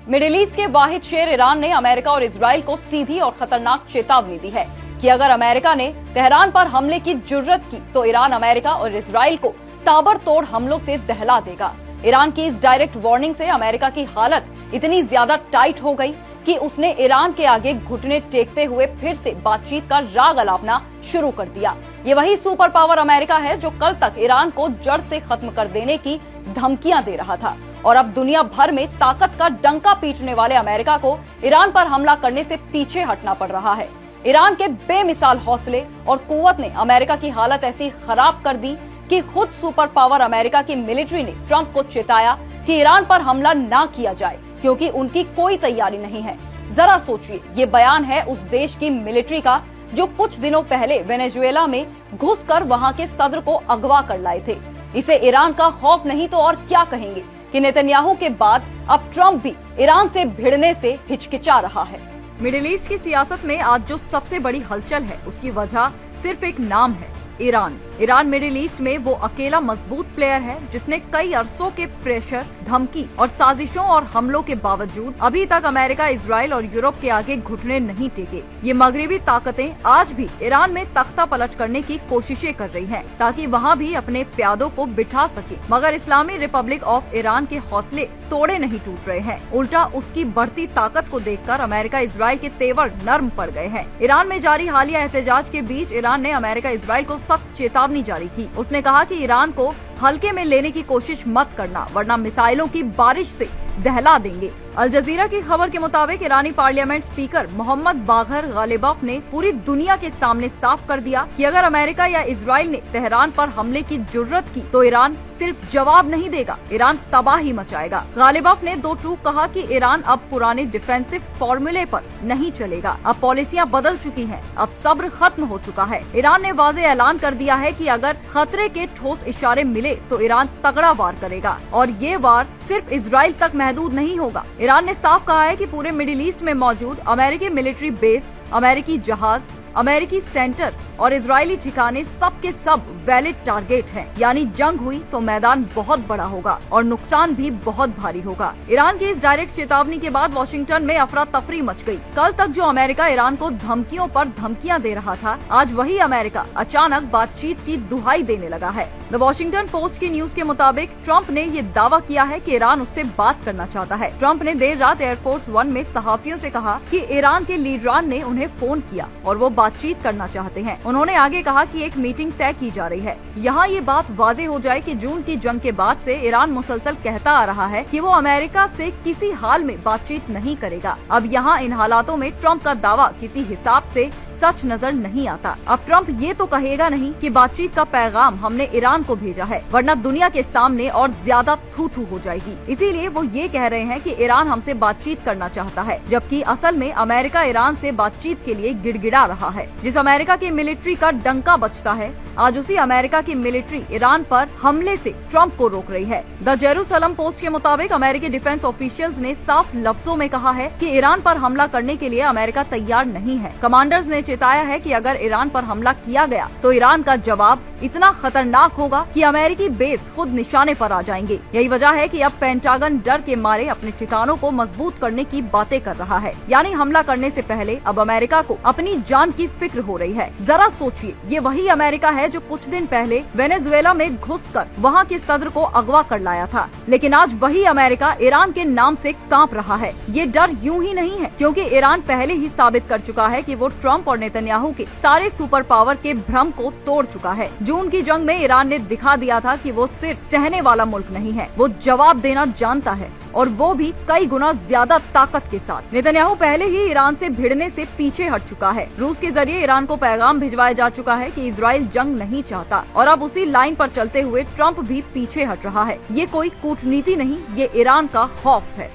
Middle east के वाहिद शेर Iran ने अमेरिका और इजराइल को सीधी और खतरनाक चेतावनी दी है कि अगर अमेरिका ने तेहरान पर हमले की जुर्रत की तो ईरान अमेरिका और इजराइल को ताबड़तोड़ हमलों से दहला देगा। ईरान की इस डायरेक्ट वार्निंग से अमेरिका की हालत इतनी ज्यादा टाइट हो गई कि उसने ईरान के आगे घुटने टेकते हुए फिर से बातचीत का राग अलापना शुरू कर दिया। ये वही सुपर पावर अमेरिका है जो कल तक ईरान को जड़ से खत्म कर देने की धमकियां दे रहा था और अब दुनिया भर में ताकत का डंका पीटने वाले अमेरिका को ईरान पर हमला करने से पीछे हटना पड़ रहा है। ईरान के बेमिसाल हौसले और कुव्वत ने अमेरिका की हालत ऐसी खराब कर दी कि खुद सुपर पावर अमेरिका की मिलिट्री ने ट्रंप को चेताया कि ईरान पर हमला ना किया जाए क्योंकि उनकी कोई तैयारी नहीं है। जरा सोचिए, ये बयान है उस देश की मिलिट्री का जो कुछ दिनों पहले वेनेजुएला में घुसकर वहां के सदर को अगवा कर लाए थे। इसे ईरान का खौफ नहीं तो और क्या कहेंगे कि नेतन्याहू के बाद अब ट्रंप भी ईरान से भिड़ने से हिचकिचा रहा है। मिडिल ईस्ट की सियासत में आज जो सबसे बड़ी हलचल है उसकी वजह सिर्फ एक नाम है, ईरान। ईरान मिडिल ईस्ट में वो अकेला मजबूत प्लेयर है जिसने कई अरसों के प्रेशर, धमकी और साजिशों और हमलों के बावजूद अभी तक अमेरिका, इजराइल और यूरोप के आगे घुटने नहीं टेके। ये मगरबी ताकतें आज भी ईरान में तख्ता पलट करने की कोशिशें कर रही हैं ताकि वहाँ भी अपने प्यादों को बिठा सके, मगर इस्लामी रिपब्लिक ऑफ ईरान के हौसले तोड़े नहीं टूट रहे हैं। उल्टा उसकी बढ़ती ताकत को देखकर अमेरिका, इजराइल के तेवर नर्म पड़ गए हैं। ईरान में जारी हालिया एहतजाज के बीच ईरान ने अमेरिका, इजराइल को सख्त चेतावनी जारी की। उसने कहा कि ईरान को हल्के में लेने की कोशिश मत करना वरना मिसाइलों की बारिश से दहला देंगे। अल जजीरा की खबर के मुताबिक ईरानी पार्लियामेंट स्पीकर मोहम्मद बाघर गालिबफ ने पूरी दुनिया के सामने साफ कर दिया कि अगर अमेरिका या इजराइल ने तेहरान पर हमले की जुर्रत की तो ईरान सिर्फ जवाब नहीं देगा, ईरान तबाही मचाएगा। गालिबफ ने दो टूक कहा कि ईरान अब पुराने डिफेंसिव फॉर्मूले पर नहीं चलेगा, अब पॉलिसियां बदल चुकी हैं, अब सब्र खत्म हो चुका है। ईरान ने वाज़ेह ऐलान कर दिया है कि अगर खतरे के ठोस इशारे मिले तो ईरान तगड़ा वार करेगा और ये वार सिर्फ इजराइल तक महदूद नहीं होगा। ईरान ने साफ कहा है कि पूरे मिडिल ईस्ट में मौजूद अमेरिकी मिलिट्री बेस, अमेरिकी जहाज, अमेरिकी सेंटर और इजरायली ठिकाने सब के सब वैलिड टारगेट हैं। यानी जंग हुई तो मैदान बहुत बड़ा होगा और नुकसान भी बहुत भारी होगा। ईरान की इस डायरेक्ट चेतावनी के बाद वॉशिंगटन में अफरा तफरी मच गई। कल तक जो अमेरिका ईरान को धमकियों पर धमकियां दे रहा था, आज वही अमेरिका अचानक बातचीत की दुहाई देने लगा है। द वॉशिंगटन पोस्ट की न्यूज के मुताबिक ट्रंप ने ये दावा किया है कि ईरान उससे बात करना चाहता है। ट्रंप ने देर रात एयरफोर्स 1 में सहाफियों से कहा कि ईरान के लीडरान ने उन्हें फोन किया और वो बातचीत करना चाहते हैं। उन्होंने आगे कहा कि एक मीटिंग तय की जा रही है। यहाँ ये बात वाज़ेह हो जाए कि जून की जंग के बाद से ईरान मुसलसल कहता आ रहा है कि वो अमेरिका से किसी हाल में बातचीत नहीं करेगा। अब यहाँ इन हालातों में ट्रंप का दावा किसी हिसाब से सच नजर नहीं आता। अब ट्रंप ये तो कहेगा नहीं कि बातचीत का पैगाम हमने ईरान को भेजा है, वरना दुनिया के सामने और ज्यादा थू थू हो जाएगी। इसीलिए वो ये कह रहे हैं कि ईरान हमसे बातचीत करना चाहता है, जबकि असल में अमेरिका ईरान से बातचीत के लिए गिड़गिड़ा रहा है। जिस अमेरिका की मिलिट्री का डंका बजता है, आज उसी अमेरिका की मिलिट्री ईरान पर हमले से ट्रंप को रोक रही है। द जेरूसलम पोस्ट के मुताबिक अमेरिकी डिफेंस ऑफिशियल्स ने साफ लफ्जों में कहा है कि ईरान पर हमला करने के लिए अमेरिका तैयार नहीं है। कमांडर्स ने चेताया है कि अगर ईरान पर हमला किया गया तो ईरान का जवाब इतना खतरनाक होगा कि अमेरिकी बेस खुद निशाने पर आ जाएंगे। यही वजह है कि अब पेंटागन डर के मारे अपने ठिकानों को मजबूत करने की बातें कर रहा है। यानी हमला करने से पहले अब अमेरिका को अपनी जान की फिक्र हो रही है। जरा सोचिए, ये वही अमेरिका है जो कुछ दिन पहले वेनेजुएला में घुसकर वहां के सदर को अगवा कर लाया था, लेकिन आज वही अमेरिका ईरान के नाम से कांप रहा है। ये डर यूं ही नहीं है, क्योंकि ईरान पहले ही साबित कर चुका है कि वो ट्रंप और नेतन्याहू के सारे सुपर पावर के भ्रम को तोड़ चुका है। जून की जंग में ईरान ने दिखा दिया था कि वो सिर्फ सहने वाला मुल्क नहीं है, वो जवाब देना जानता है और वो भी कई गुना ज्यादा ताकत के साथ। नेतन्याहू पहले ही ईरान से भिड़ने से पीछे हट चुका है। रूस के जरिए ईरान को पैगाम भिजवाया जा चुका है कि इजराइल जंग नहीं चाहता और अब उसी लाइन पर चलते हुए ट्रंप भी पीछे हट रहा है। ये कोई कूटनीति नहीं, ये ईरान का खौफ है।